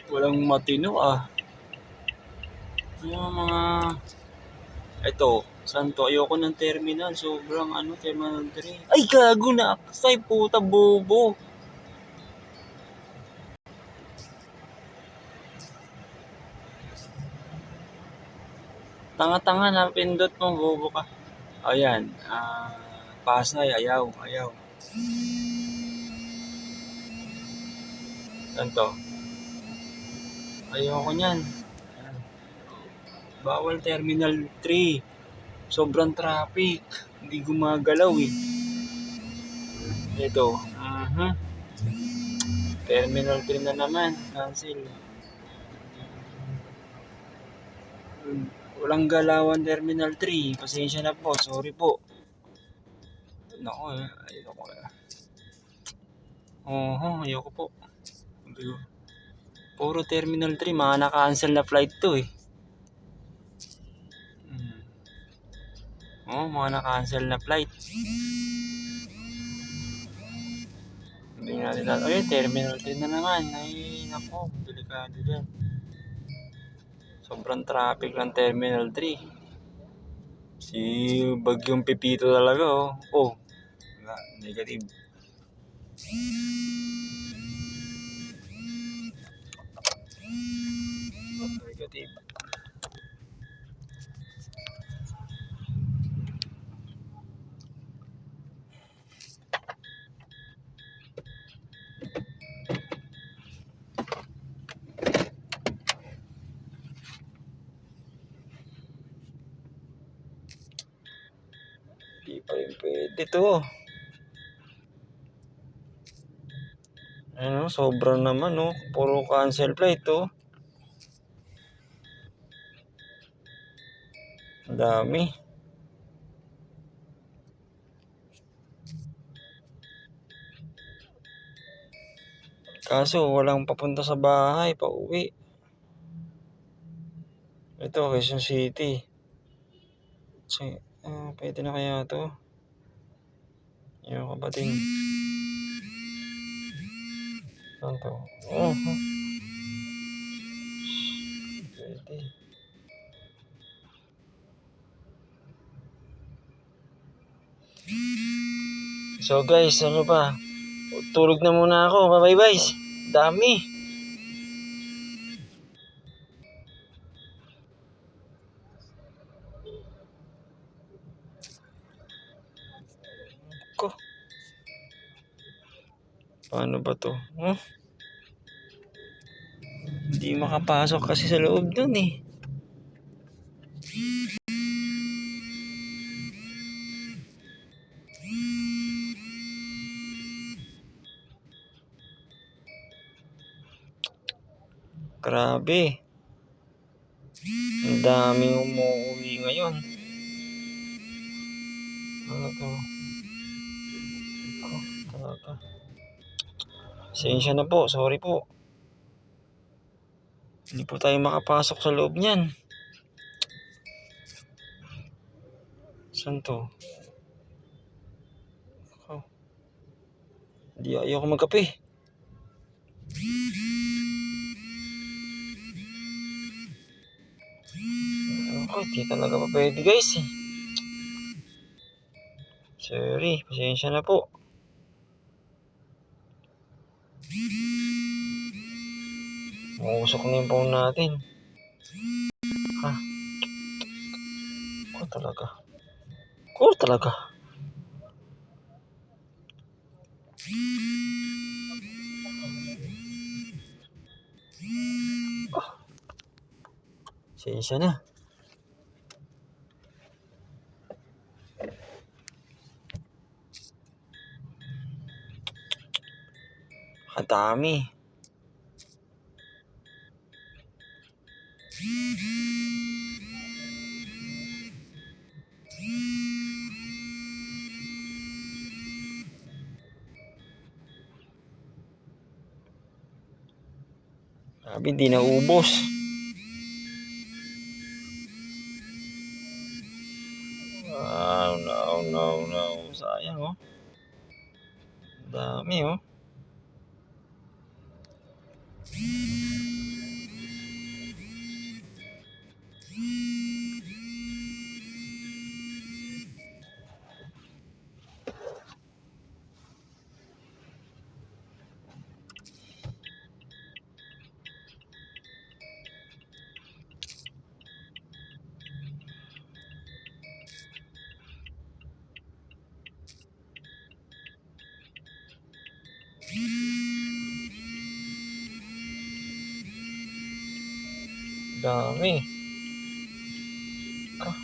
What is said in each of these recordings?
Walang matino ah. Yung mga... Ito, saan to? Ayoko ng terminal. Sobrang terminal 3. Ay, gago na. Aksay, puta bobo. Tanga-tanga na pindot mo, bobo ka. Ayan, Pasay, ayaw. Saan to? Ayoko niyan. Bawal Terminal 3. Sobrang traffic. Hindi gumagalaw eh. Ito. Terminal 3 na naman. Cancel. Walang galawan Terminal 3. Pasensya na po. Sorry po. Nako ayoko ayoko po. Puro Terminal 3. Mga na-cancel na flight to eh. Mga na-cancel na flight. Hindi natin Terminal 3 na naman. Ay, nako. Delikado dyan. Sobrang traffic ng Terminal 3. Si Bagyong Pepito talaga oh. Negative. Negative. Di pa rin pwede to. Sobrang naman puro cancel flight Ang dami. Kaso walang papunta sa bahay, pauwi. Ito, Quezon City. Pwede na kaya to? Yung kabating. Saan to? Pwede. So guys, tulog na muna ako. Bye guys. Dami. Ko. Paano ba to? Hindi makapasok kasi sa loob dun eh. Grabe. Ang daming umuwi ngayon. Ano to? Talaga. Pasensya na po. Sorry po. Hindi po tayo makapasok sa loob niyan. Saan to? Ayoko magkape. Di talaga pa pwede guys eh. Sorry, pasensya na po. Mausok na yung phone natin. Ko talaga. Pasensya na. Kadami. Sabi di naubos. No. Sayang Dami dami. Ah,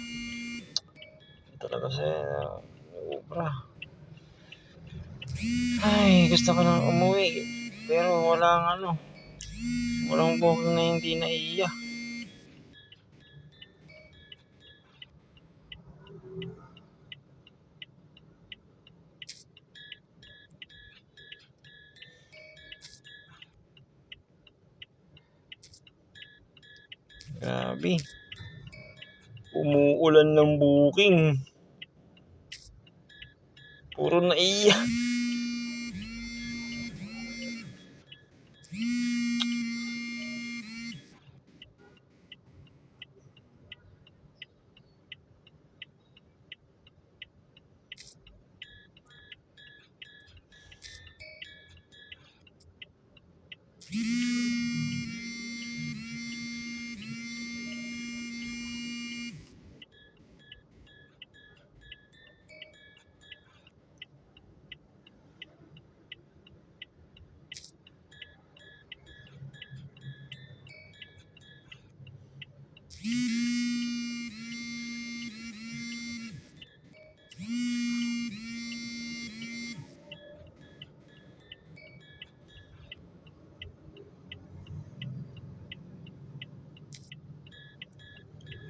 talaga siya. Ubra. Ay, gusto ko nang umuwi. Pero walang booking na hindi naiya. Grabe. Umuulan ng booking. Puro naiya.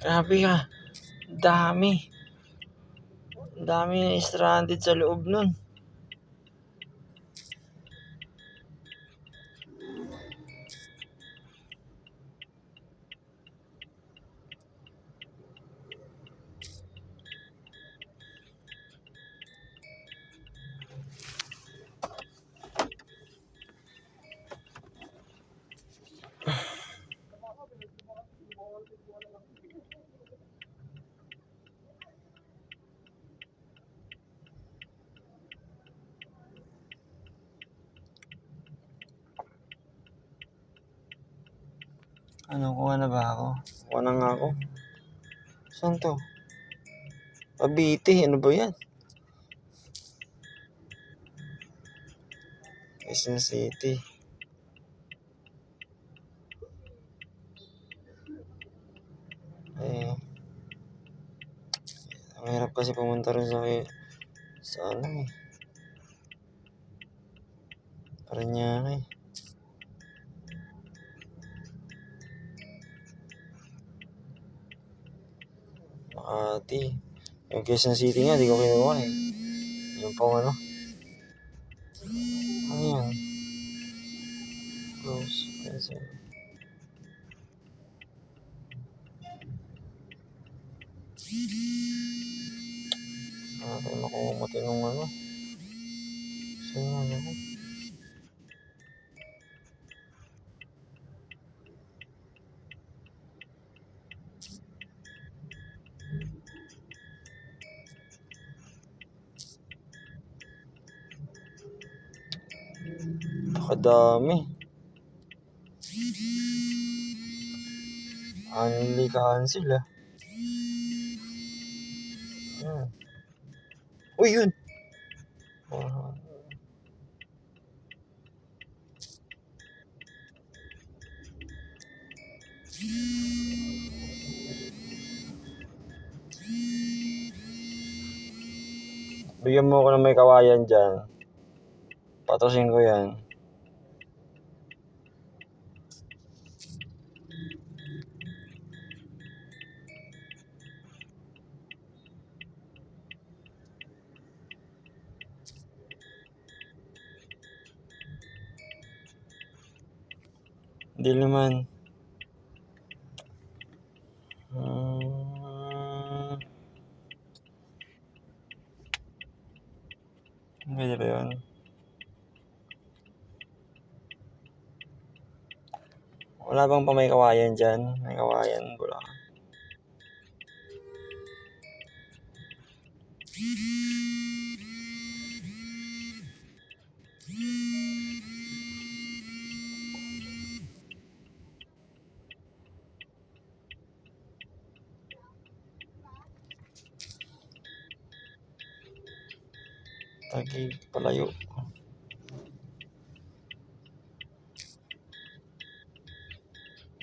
Grabe ka. Dami. Dami na stranded sa loob nun. Kuha na ba ako? Kuha na nga ako. Saan to? Cavite, ano ba yan? Quezon City. Eh, ang hirap kasi pumunta rin sa ano eh. Parañaque. Makati. Yung Quezon City nga, di ko kinuha eh. Yung pang ano. Ano yan? Close. Quezon. Tayo makuha matinong ano. Saan nga ako? Nakadami. Only cancel ah. Uy, yun! Bigyan mo ako ng may kawayan dyan. Patusin ko yan. Hindi naman. Pwede ba yun? Wala bang pa may kawayan dyan? May kawayan, wala. Taguig, palayo.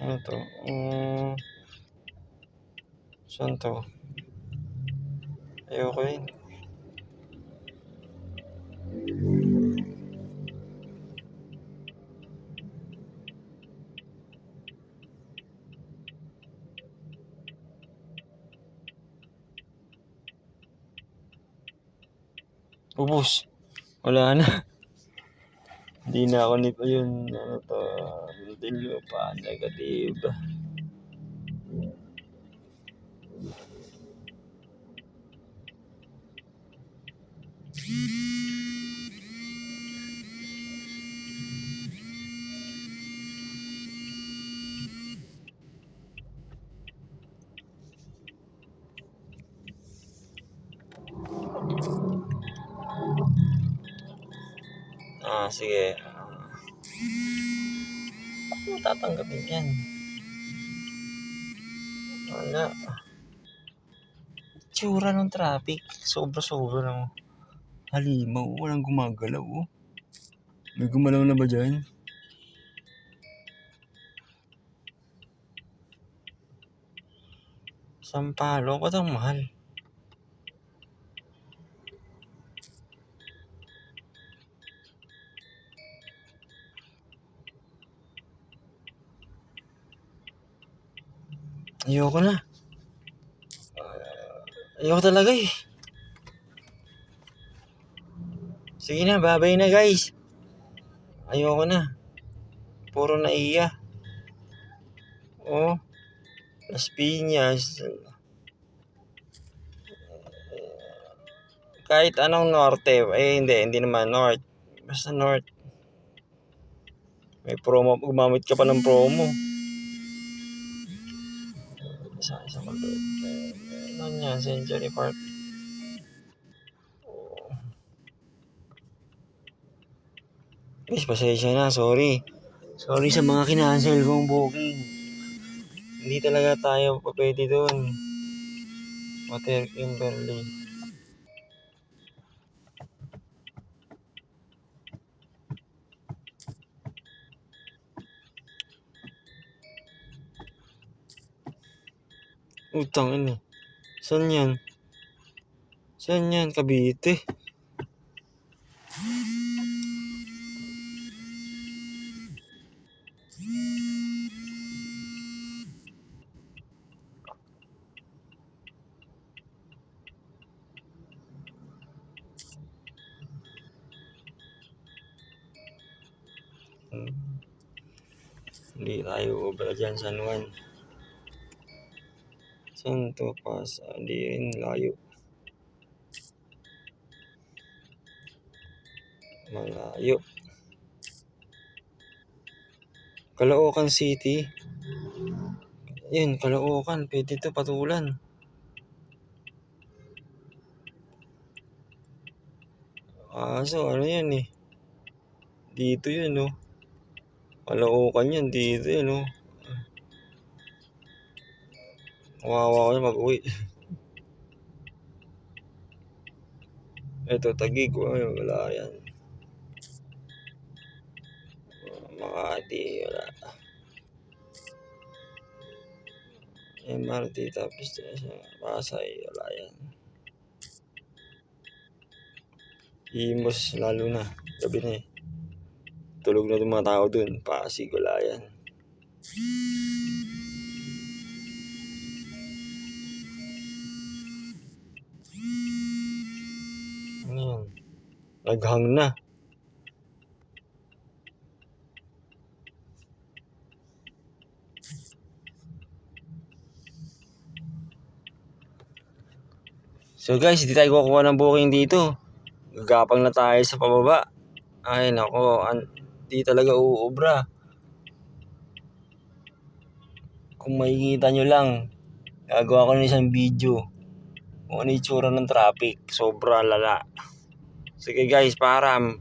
Ano to? Saan to? Ayoko yun. Ubus. Wala na. Hindi na ako nito yun. Ano to? Dilo pa. Negative. Sige. Ako tatanggapin yan. Wala. Tsura ng traffic. Sobra-sobra ng halimaw. Walang gumagalaw. Oh. May gumalaw na ba dyan? Sampalo. Ba't ang mahal? Ayoko na. Ayoko talaga eh. Sige na, babay na guys. Ayoko na. Puro naiya. Oh. Las Piñas. Kahit anong norte. Hindi naman north. Basta north. May promo. Gumamit ka pa ng promo. Isa mag-load. Ano yan? Century Park. Guys, pasensya na. Sorry. Sorry sa mga kinancel kong booking. Hindi talaga tayo pwede doon. Hotel Kimberly. Utang ini. Saan yan? Saan yan? Cavite. Hindi tayo ubra dyan, San Juan. Santo Paz, hindi rin layo. Malayo. Caloocan City. Yan, Caloocan. Pwede to patulan. So ano yan eh. Dito yun oh. Caloocan yan, dito yun oh. Wawa ko na mag-uwi. Ito, Taguig. Wala yan. Makati, wala. MRT tapos Pasay, wala yan. Imos, lalo na. Gabi na eh. Tulog na itong mga tao dun. Pasig, wala yan. Ano yan? Naghang na. So guys, hindi tayo kukuha ng booking dito. Gagapang na tayo sa pababa. Ay nako, di talaga uubra. Kung makikita nyo lang, gagawa ko ng isang video kung ano yung tsura ng traffic. Sobra lala. Sige guys, param.